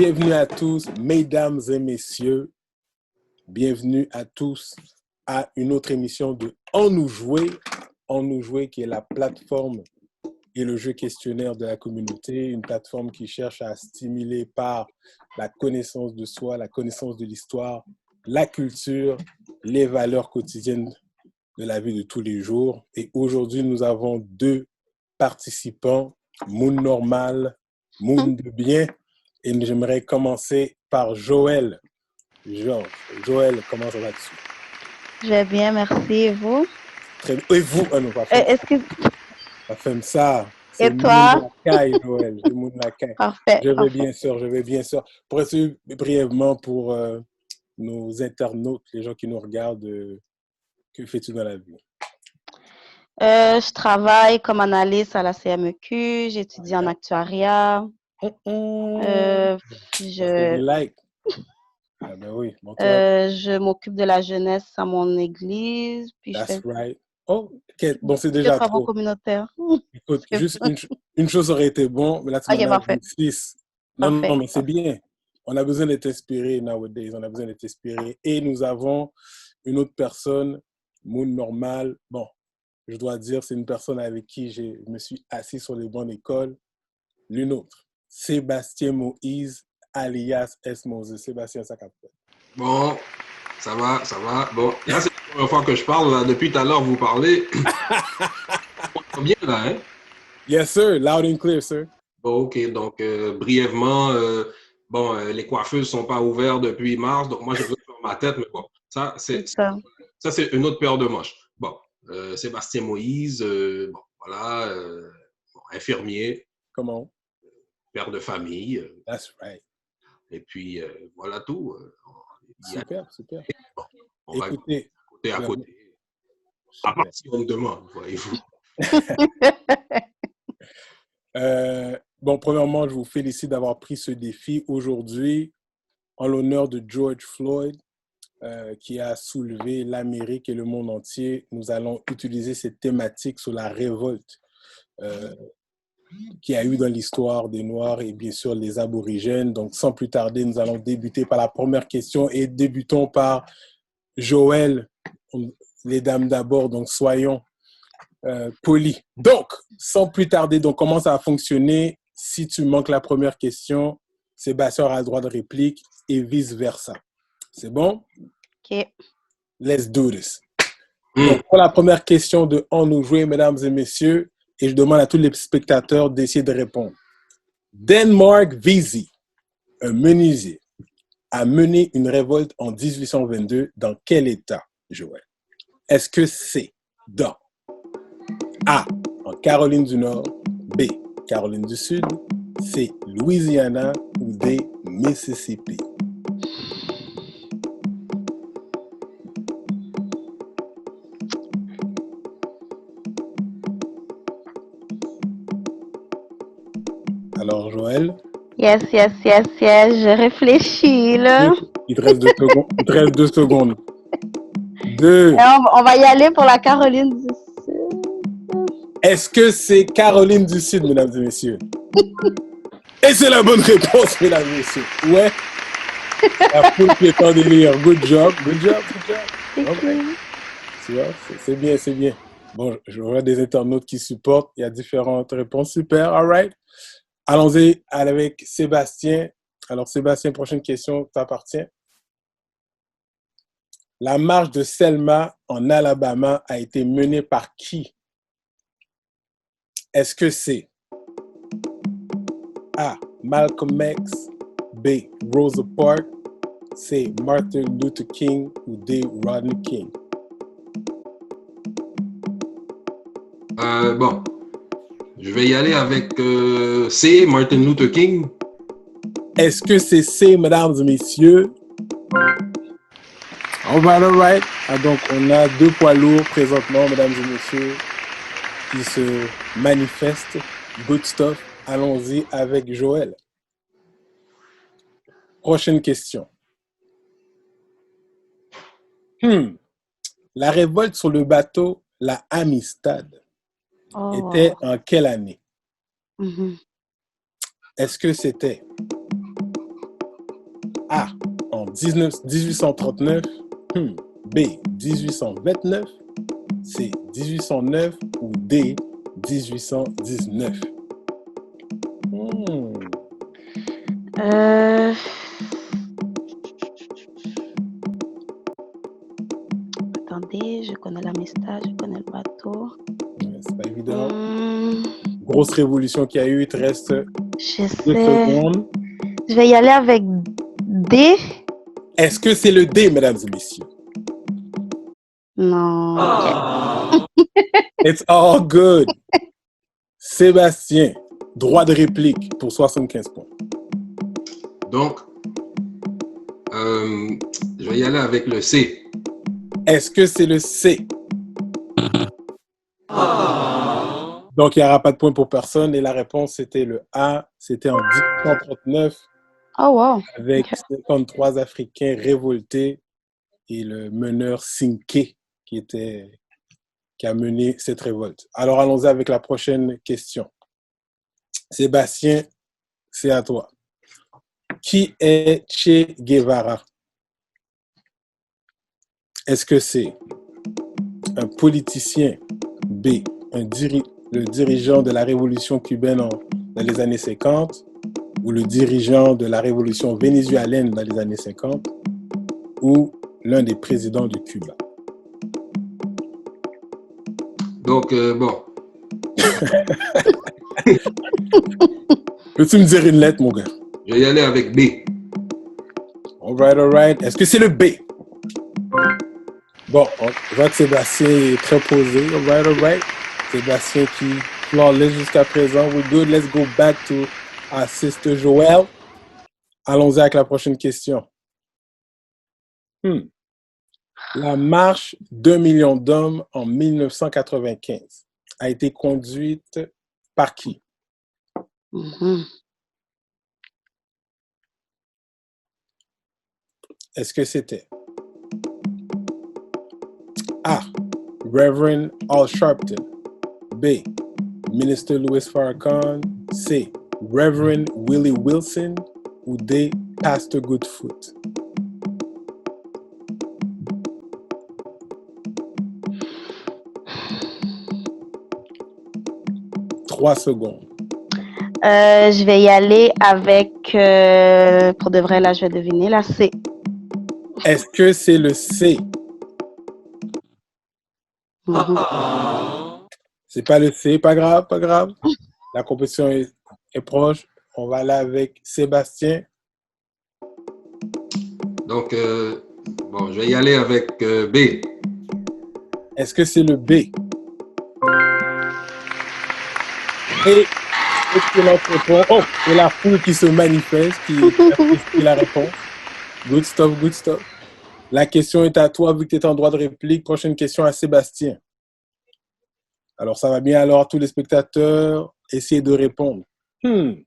Bienvenue à tous, mesdames et messieurs. Bienvenue à tous à une autre émission de On nous jouer. On nous jouer qui est la plateforme et le jeu questionnaire de la communauté. Une plateforme qui cherche à stimuler par la connaissance de soi, la connaissance de l'histoire, la culture, les valeurs quotidiennes de la vie de tous les jours. Et aujourd'hui, nous avons deux participants, Moon Normal, Moon de Bien. Et j'aimerais commencer par Joël. Joël, comment ça va-tu? Je vais bien, merci. Et vous? Très bien. Et vous? Ah non, pas fait. Pas fait ça. Et toi? Moon Lacaille, Joël. C'est Moon Lacaille. Parfait. Je vais bien sûr. Pour essayer brièvement pour nos internautes, les gens qui nous regardent, que fais-tu dans la vie? Je travaille comme analyste à la CMEQ, j'étudie en actuariat. Ah ben oui. Bon, je m'occupe de la jeunesse à mon église. Puis That's right. Oh, okay. Bon, c'est déjà travaux trop. communautaires. Écoute, juste une chose aurait été bon, mais là, tu m'en as dit 6. Non, mais c'est bien. On a besoin d'être inspiré nowadays. On a besoin d'être inspiré. Et nous avons une autre personne, Moon Normal. Bon, je dois dire, c'est une personne avec qui je me suis assis sur les bancs d'école. L'une autre, Sébastien Moïse, alias S. Moses. Sébastien, ça capte. Bon, ça va. Bon, là, c'est la première fois que je parle. Là. Depuis tout à l'heure, vous parlez. Bien, là, hein? Yes, sir. Loud and clear, sir. Bon, OK. Donc, brièvement, les coiffeuses ne sont pas ouvertes depuis mars. Donc, moi, j'ai besoin de faire ma tête. Mais bon, ça, c'est une autre paire de manches. Bon, Sébastien Moïse, infirmier. Comment? Père de famille. That's right. Et puis, voilà tout. Super. Bon, on écoutez, va côté à côté. À part si on me demande, voyez-vous. Bon, premièrement, je vous félicite d'avoir pris ce défi aujourd'hui en l'honneur de George Floyd, qui a soulevé l'Amérique et le monde entier. Nous allons utiliser cette thématique sur la révolte qu'il y a eu dans l'histoire des Noirs et bien sûr les Aborigènes. Donc, sans plus tarder, nous allons débuter par la première question et débutons par Joël. Les dames d'abord, donc soyons polis. Donc, sans plus tarder, donc comment ça va fonctionner? Si tu manques la première question, Sébastien aura le droit de réplique et vice-versa. C'est bon? OK. Let's do this. Donc, pour la première question de On nous jouer, mesdames et messieurs, et je demande à tous les spectateurs d'essayer de répondre. Denmark Vesey, un menuisier, a mené une révolte en 1822 dans quel État, Joël? Est-ce que c'est dans A, en Caroline du Nord, B, Caroline du Sud, C, Louisiana ou D, Mississippi? Alors, Joël? Yes. Je réfléchis, là. Il te reste 2 secondes. Il te reste 2 secondes. 2. On va y aller pour la Caroline du Sud. Est-ce que c'est Caroline du Sud, mesdames et messieurs? Et c'est la bonne réponse, mesdames et messieurs. Ouais. La foule qui est en délire. Good job. Okay. C'est bien. Bon, je vois des internautes qui supportent. Il y a différentes réponses. Super. All right. Allons-y avec Sébastien. Alors, Sébastien, prochaine question t'appartient. La marche de Selma en Alabama a été menée par qui? Est-ce que c'est A, Malcolm X, B, Rosa Parks, C, Martin Luther King ou D, Rodney King? Je vais y aller avec C, Martin Luther King. Est-ce que c'est C, mesdames et messieurs? All right. Ah, donc, on a 2 poids lourds présentement, mesdames et messieurs, qui se manifestent. Good stuff. Allons-y avec Joël. Prochaine question. La révolte sur le bateau, la Amistad, était en quelle année? Est-ce que c'était A. En 1839. B. 1829. C. 1809. Ou D. 1819. Attendez, je connais la Mesta, je connais le bateau. C'est pas évident. Grosse révolution qu'il y a eu, il te reste 2 Je sais. secondes. Je vais y aller avec D. Est-ce que c'est le D, mesdames et messieurs? Non. It's all good. Sébastien, droit de réplique pour 75 points. Donc, je vais y aller avec le C. Est-ce que c'est le C? Donc, il n'y aura pas de point pour personne. Et la réponse, c'était le A. C'était en 1839. Oh, wow. Avec 53 Africains révoltés et le meneur Cinqué qui a mené cette révolte. Alors, allons-y avec la prochaine question. Sébastien, c'est à toi. Qui est Che Guevara? Est-ce que c'est un politicien? B. Le dirigeant de la révolution cubaine dans les années 50? Ou le dirigeant de la révolution vénézuélienne dans les années 50? Ou l'un des présidents de Cuba? Donc, bon. Peux-tu me dire une lettre, mon gars? Je vais y aller avec B. All right. Est-ce que c'est le B? Bon, je vois que Sébastien est très posé. All right. Sébastien qui flawless jusqu'à présent. We're good. Let's go back to our sister Joël. Allons-y avec la prochaine question. La marche d'1 million d'hommes en 1995 a été conduite par qui? Est-ce que c'était A. Reverend Al Sharpton. B. Minister Louis Farrakhan. C. Reverend Willie Wilson. Ou D. Pastor Goodfoot. Trois secondes. Je vais y aller avec, pour de vrai, là, je vais deviner la C. Est-ce que c'est le C? C'est pas le C, pas grave. La compétition est proche. On va aller avec Sébastien. Donc, bon, je vais y aller avec B. Est-ce que c'est le B? Et excellente réponse. Oh, et la foule qui se manifeste, qui la réponse. Good stuff. La question est à toi, vu que tu es en droit de réplique. Prochaine question à Sébastien. Alors, ça va bien alors, tous les spectateurs, essayez de répondre. Une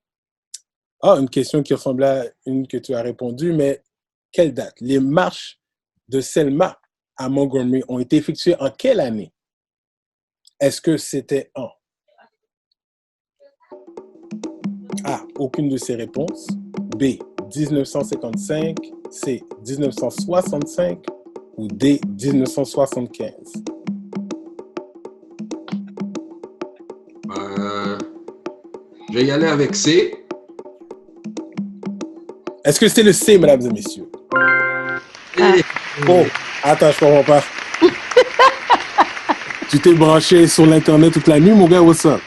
question qui ressemblait à une que tu as répondu, mais quelle date? Les marches de Selma à Montgomery ont été effectuées en quelle année? Est-ce que c'était en A. Aucune de ces réponses. B. 1955. C. 1965. Ou D. 1975. Je vais y aller avec C. Est-ce que c'est le C, mesdames et messieurs? Oh, attends, je comprends pas. Tu t'es branché sur l'Internet toute la nuit, mon gars, what's up?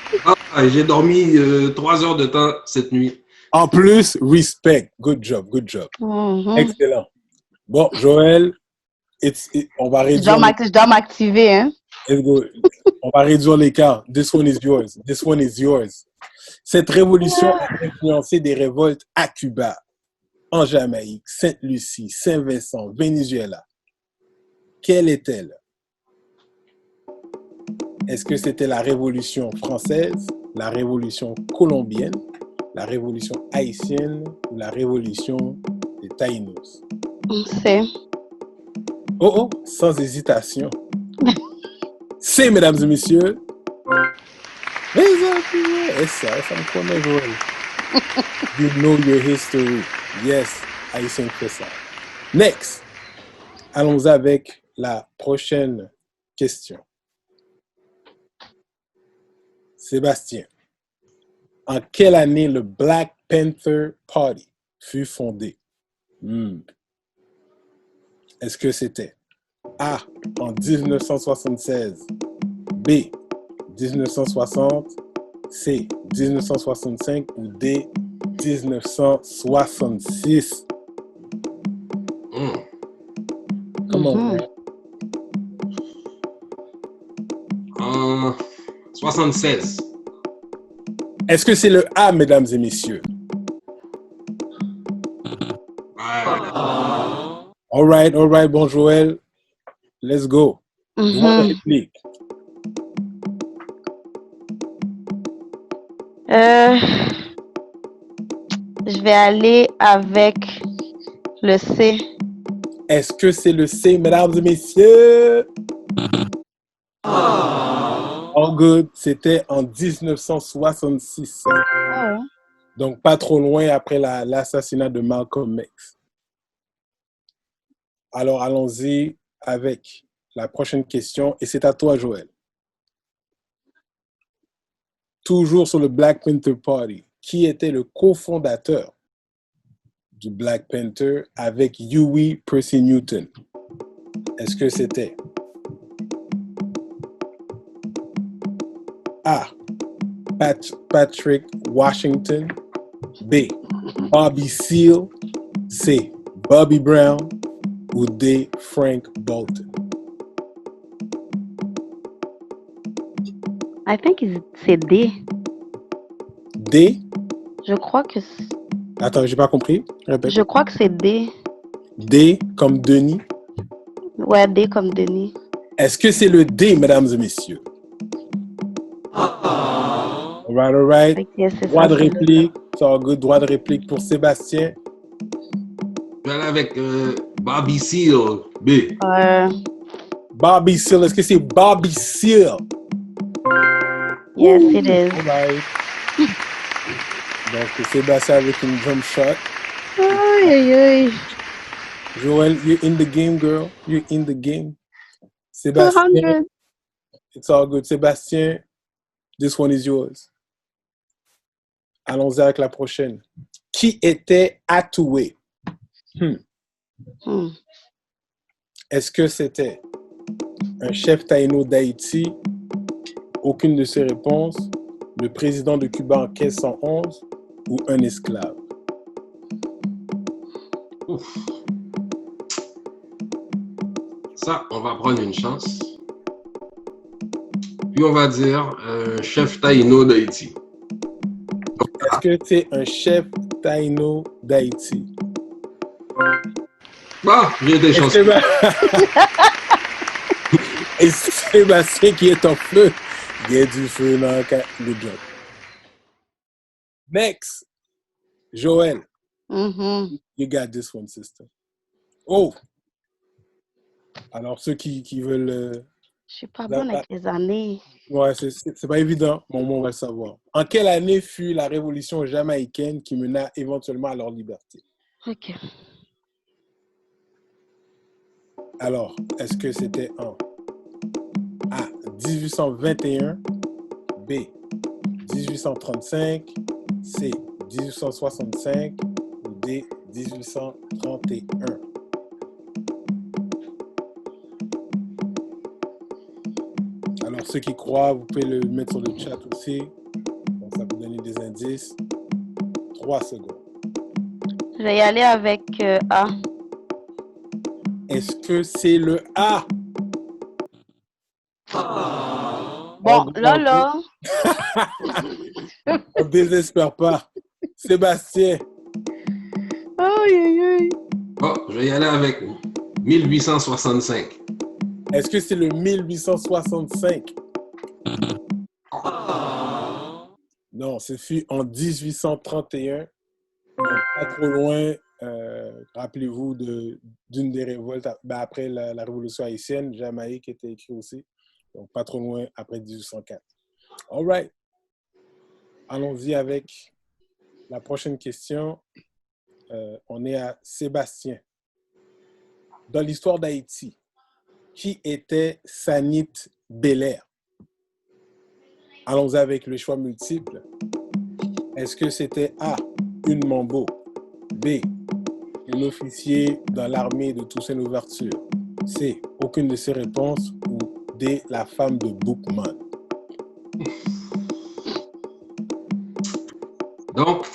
J'ai dormi 3 heures de temps cette nuit. En plus, respect. Good job. Excellent. Bon, Joël, on va réduire... Je dois m'activer, hein? Let's go. On va réduire l'écart. This one is yours. Cette révolution a influencé des révoltes à Cuba, en Jamaïque, Sainte-Lucie, Saint-Vincent, Venezuela. Quelle est-elle? Est-ce que c'était la Révolution française, la Révolution colombienne, la Révolution haïtienne ou la Révolution des Taïnos? C'est. Oh, sans hésitation. C'est, mesdames et messieurs. Ça me connaît, Joël. You know your history. Yes. Haïtiens qui fait ça. Next. Allons avec la prochaine question. Sébastien, en quelle année le Black Panther Party fut fondé? Est-ce que c'était A, en 1976, B, 1960, C, 1965 ou D, 1966? Come on, man. 76. Est-ce que c'est le A, mesdames et messieurs? All right, bon Joël. Let's go. Droit de réplique. Je vais aller avec le C. Est-ce que c'est le C, mesdames et messieurs? All good. C'était en 1966. Oh. Donc, pas trop loin après l'assassinat de Malcolm X. Alors, allons-y avec la prochaine question. Et c'est à toi, Joël. Toujours sur le Black Panther Party. Qui était le cofondateur du Black Panther avec Huey Percy Newton? Est-ce que c'était A, Patrick Washington, B, Bobby Seale, C, Bobby Brown ou D, Frank Bolton? I think c'est D. D? Je crois que Attends, j'ai pas compris. Répète. Je crois que c'est D. D comme Denis? Ouais, D comme Denis. Est-ce que c'est le D, mesdames et messieurs? All right. Okay, Droit de réplique. So good. Droit de réplique pour Sébastien. Je vais aller avec Bobby Seale, B. Bobby Seale. Est-ce que c'est Bobby Seale? Yes, it is. All right. Donc, Sébastien avec une jump shot. Aïe. Joël, you're in the game, girl. You're in the game. Sébastien. 200. It's all good. Sébastien, this one is yours. Allons-y avec la prochaine. Qui était Atoué? Est-ce que c'était un chef taïno d'Haïti? Aucune de ces réponses. Le président de Cuba en 1511 ou un esclave? Ouf. Ça, on va prendre une chance. Puis on va dire chef taïno d'Haïti. Est-ce que c'est un chef taïno d'Haïti? Bah, j'ai des chances. Et Sébastien qui est en feu. Il y a du feu dans le job. Next. Joël. You got this one, sister. Oh! Alors, ceux qui veulent... Je suis pas bonne avec les années. Ouais, c'est pas évident, mais on va le savoir. En quelle année fut la révolution jamaïcaine qui mena éventuellement à leur liberté? OK. Alors, est-ce que c'était en A, 1821, B, 1835, C, 1865 ou D, 1831? Alors, ceux qui croient, vous pouvez le mettre sur le chat aussi. Donc, ça peut donner des indices. 3 secondes. Je vais y aller avec A. Est-ce que c'est le A? Bon, là. On ne désespère pas. Sébastien. Aïe. Oh, je vais y aller avec 1865. Est-ce que c'est le 1865? Non, ce fut en 1831. Donc, pas trop loin. Rappelez-vous d'une des révoltes après la Révolution haïtienne. Jamaïque était écrit aussi. Donc, pas trop loin après 1804. All right. Allons-y avec la prochaine question. On est à Sébastien. Dans l'histoire d'Haïti, qui était Sanit Belair? Allons avec les choix multiples. Est-ce que c'était A, une Mambo, B, un officier dans l'armée de Toussaint Louverture, C, aucune de ces réponses, ou D, la femme de Boukman? Donc,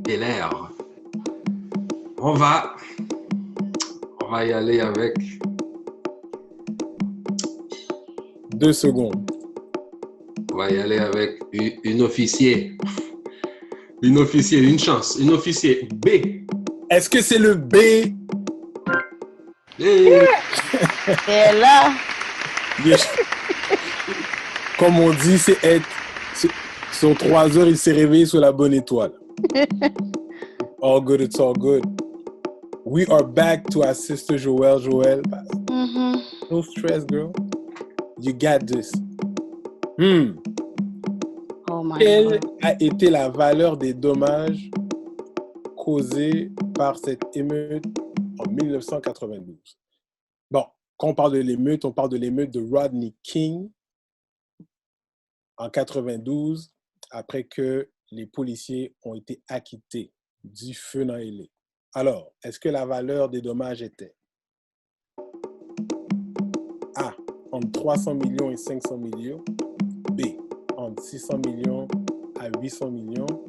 Belair. On va y aller avec 2 secondes. On va y aller avec une officier. Une officier, une chance. Une officier. B. Est-ce que c'est le B? Hey. Et là, comme on dit, c'est être. Sur 3 heures, il s'est réveillé sous la bonne étoile. All good, it's all good. We are back to our sister Joelle. Joelle, no stress, girl. You got this. Oh my Quelle God. a été la valeur des dommages causés par cette émeute en 1992? Bon, quand on parle de l'émeute de Rodney King en 92, après que les policiers ont été acquittés du feu dans LA. Alors, est-ce que la valeur des dommages était A, entre 300 millions et 500 millions, B, entre 600 millions à 800 millions,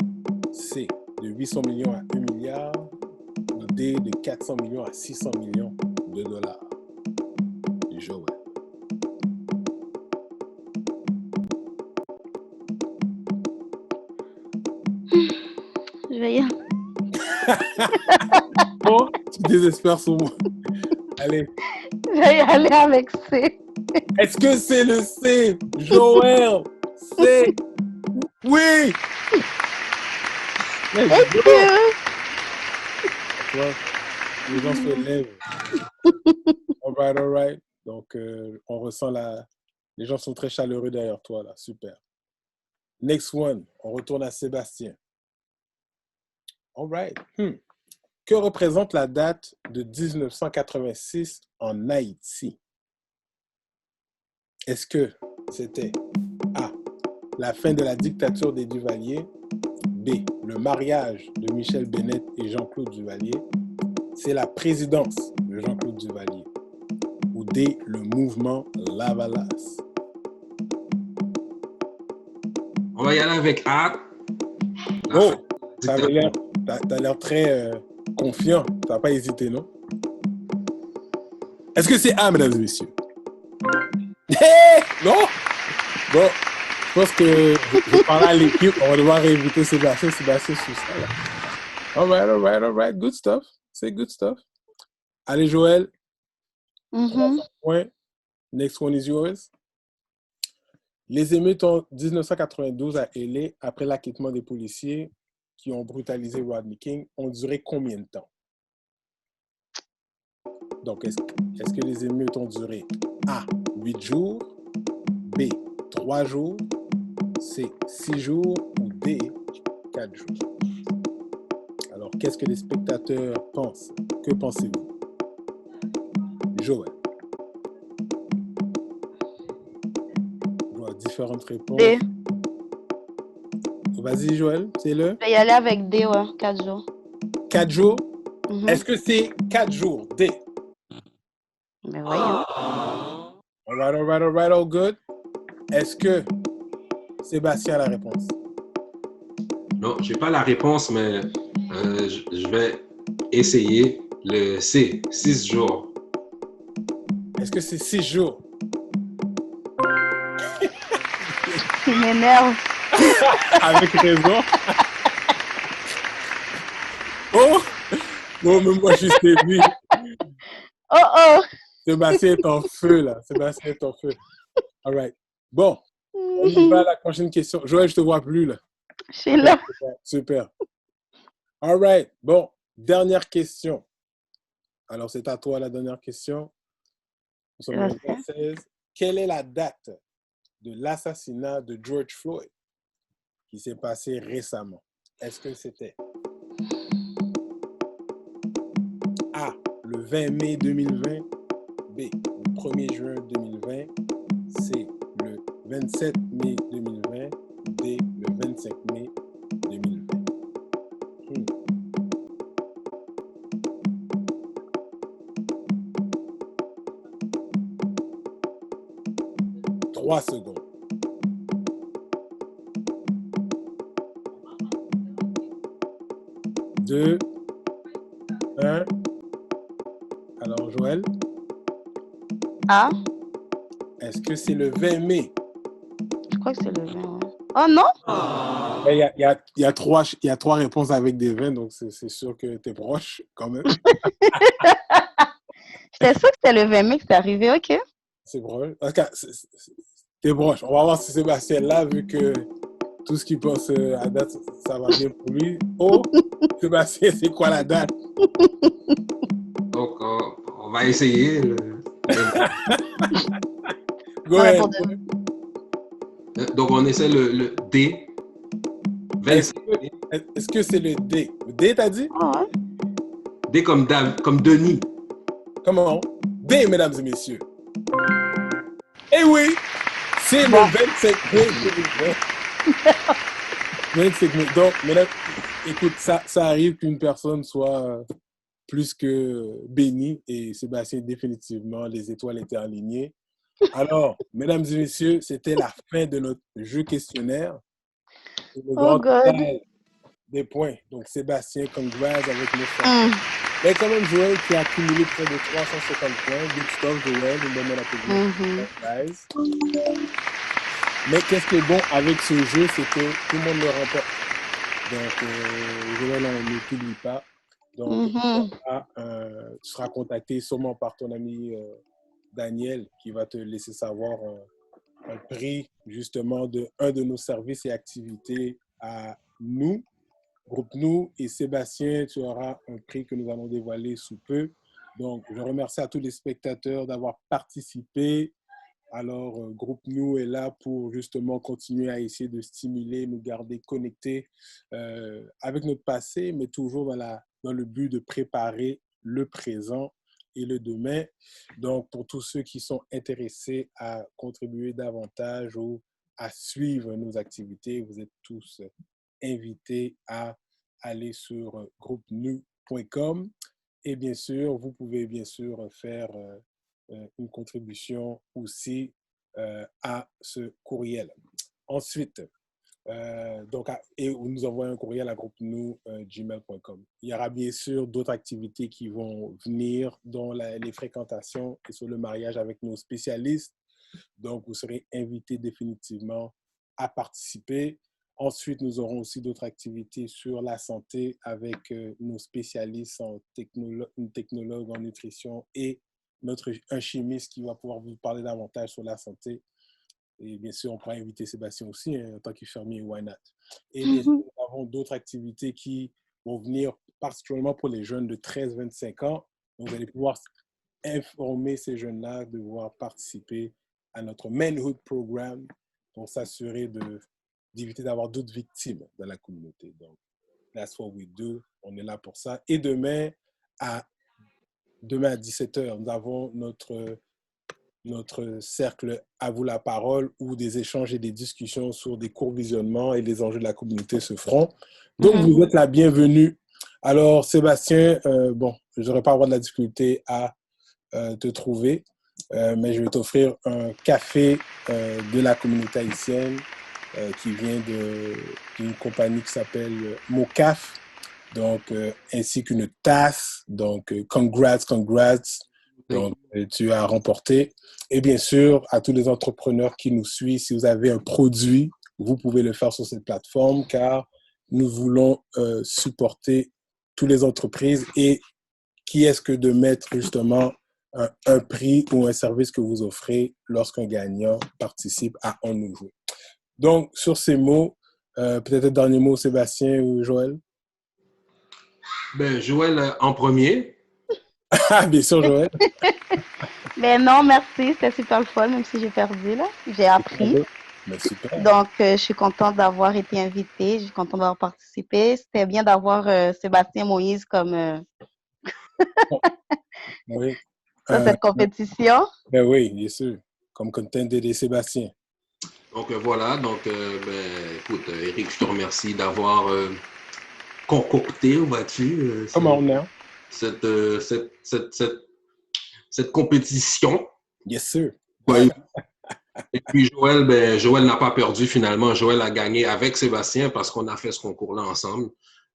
C, de 800 millions à 1 milliard, ou D, de 400 millions à 600 millions de dollars? Joël. Je vais y aller. Oh, tu désespères sur moi. Allez. Je vais y aller avec C. Est-ce que c'est le C? Joël, C. Oui! Thank you. Les gens se lèvent. All right. Donc, on ressent les gens sont très chaleureux derrière toi, là. Super. Next one, on retourne à Sébastien. All right. Que représente la date de 1986 en Haïti? Est-ce que c'était A, la fin de la dictature des Duvalier, B, le mariage de Michel Bennett et Jean-Claude Duvalier, C, la présidence de Jean-Claude Duvalier, ou D, le mouvement Lavalas? On va y aller avec A. Oh, t'as l'air très confiant. T'as pas hésité, non? Est-ce que c'est A, mesdames et messieurs? Hey! Non? Bon, je pense que je parle à l'équipe. On va devoir réinviter Sébastien sur ça. Là. All right. Good stuff. C'est good stuff. Allez, Joël. Point. Next one is yours. Les émeutes en 1992 à LA, après l'acquittement des policiers qui ont brutalisé Rodney King, ont duré combien de temps? Donc, est-ce que les émeutes ont duré A, 8 jours, B, 3 jours, C, 6 jours ou D, 4 jours? Alors, qu'est-ce que les spectateurs pensent? Que pensez-vous? Joël. Je vois différentes réponses. D. Vas-y, Joël, c'est le? Je vais y aller avec D, ouais, 4 jours. 4 jours? Est-ce que c'est 4 jours? D. Mais voyons. All right, all good. Est-ce que Sébastien a la réponse? Non, je n'ai pas la réponse, mais je vais essayer le C, 6 jours. Est-ce que c'est 6 jours? Il m'énerve. Avec raison. Oh! Bon, mais moi, je sais lui. Oh! Sébastien est en feu, là. Sébastien est en feu. All right. Bon, on y va à la prochaine question. Joël, je te vois plus, là. Je suis là. Super. All right. Bon, dernière question. Alors, c'est à toi la dernière question. Nous sommes en 2016. Quelle est la date de l'assassinat de George Floyd qui s'est passé récemment? est-ce que c'était A, le 20 mai 2020, B, le 1er juin 2020, C, le 27 mai 2020, D, le 25 mai 2020. 3 secondes. 2, 1. Alors, Joël? A. Est-ce que c'est le 20 mai? Je crois que c'est le 20. Ouais. Oh non? Il y a trois réponses avec des 20, donc c'est sûr que tu es proche quand même. J'étais sûre que c'était le 20 mai que c'est arrivé, ok. C'est proche. En tout cas, t'es proche. On va voir si Sébastien là, vu que tout ce qu'il pense à date, ça va bien pour lui. Oh, Sébastien, c'est quoi la date? Donc, on va essayer. Go ahead. Donc, on essaie le D. 25. Est-ce que c'est le D? Le D, t'as dit? Oh, ouais. D comme Denis. Comment? D, mesdames et messieurs. Eh oui, c'est le 25 mai 2020. 25 mai. Donc, mesdames, écoute, ça arrive qu'une personne soit plus que bénie et Sébastien, définitivement, les étoiles étaient alignées. Alors, mesdames et messieurs, c'était la fin de notre jeu questionnaire. Le grand total des points. Donc, Sébastien, congrats avec le choix. Mais quand même, Joël qui a accumulé près de 350 points. Good stuff, Joël. Une bonne applaudissement. Mais qu'est-ce qui est bon avec ce jeu, c'est que tout le monde le remporte. Donc, Joël, on ne t'oublie pas. Donc, tu seras contacté sûrement par ton ami Daniel qui va te laisser savoir un prix justement de un de nos services et activités à nous, Groupe Nous, et Sébastien, tu auras un prix que nous allons dévoiler sous peu. Donc, je remercie à tous les spectateurs d'avoir participé. Alors, Groupe Nous est là pour justement continuer à essayer de stimuler, nous garder connectés avec notre passé, mais toujours dans le but de préparer le présent et le demain. Donc, pour tous ceux qui sont intéressés à contribuer davantage ou à suivre nos activités, vous êtes tous invités à aller sur groupenew.com. Et bien sûr, vous pouvez bien sûr faire une contribution aussi à ce courriel. Ensuite, et nous envoyez un courriel à groupenew@gmail.com. Il y aura bien sûr d'autres activités qui vont venir, dont les fréquentations et sur le mariage avec nos spécialistes. Donc, vous serez invités définitivement à participer. Ensuite, nous aurons aussi d'autres activités sur la santé avec nos spécialistes en technologue en nutrition et un chimiste qui va pouvoir vous parler davantage sur la santé. Et bien sûr, on pourra inviter Sébastien aussi en tant qu'infirmier, why not? Et bien sûr, nous avons d'autres activités qui vont venir particulièrement pour les jeunes de 13-25 ans. Donc, vous allez pouvoir informer ces jeunes-là de pouvoir participer à notre Manhood Programme pour s'assurer d'éviter d'avoir d'autres victimes dans la communauté. Donc, that's what we do. On est là pour ça. Et demain à 17h, nous avons notre cercle à vous la parole où des échanges et des discussions sur des courts visionnements et les enjeux de la communauté se feront. Donc, vous êtes la bienvenue. Alors, Sébastien, je n'aurais pas avoir de la difficulté à te trouver, mais je vais t'offrir un café de la communauté haïtienne qui vient d'une compagnie qui s'appelle Mocaf, donc, ainsi qu'une tasse. Donc, congrats. Donc, tu as remporté. Et bien sûr, à tous les entrepreneurs qui nous suivent, si vous avez un produit, vous pouvez le faire sur cette plateforme car nous voulons supporter toutes les entreprises. Et qui est-ce que de mettre justement un prix ou un service que vous offrez lorsqu'un gagnant participe à On nous jouer. Donc, sur ces mots, peut-être un dernier mot, Sébastien ou Joël? Ben, Joël en premier. Bien sûr, Joël. Ben non, merci. C'était super le fun, même si j'ai perdu, là. J'ai appris. Mais super. Donc, je suis contente d'avoir été invitée. Je suis contente d'avoir participé. C'était bien d'avoir Sébastien Moïse comme Oui. dans cette compétition. Ben oui, bien sûr. Comme contender de Sébastien. Donc voilà, donc écoute, Eric, je te remercie d'avoir concocté, vois-tu, Comment on est? cette compétition. Yes, sir. Ouais. Et puis Joël, Joël n'a pas perdu finalement. Joël a gagné avec Sébastien parce qu'on a fait ce concours-là ensemble.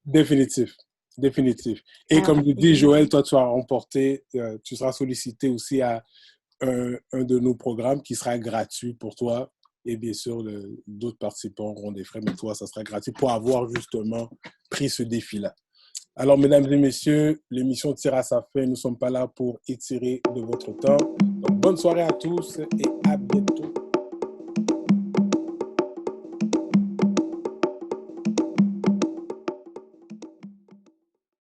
Définitif. Définitif. Et comme je dis, Joël, toi, tu as remporté, tu seras sollicité aussi à un de nos programmes qui sera gratuit pour toi. Et bien sûr, d'autres participants auront des frais, mais toi, ça sera gratuit pour avoir justement pris ce défi-là. Alors, mesdames et messieurs, l'émission tire à sa fin. Nous ne sommes pas là pour étirer de votre temps. Donc, bonne soirée à tous et à bientôt.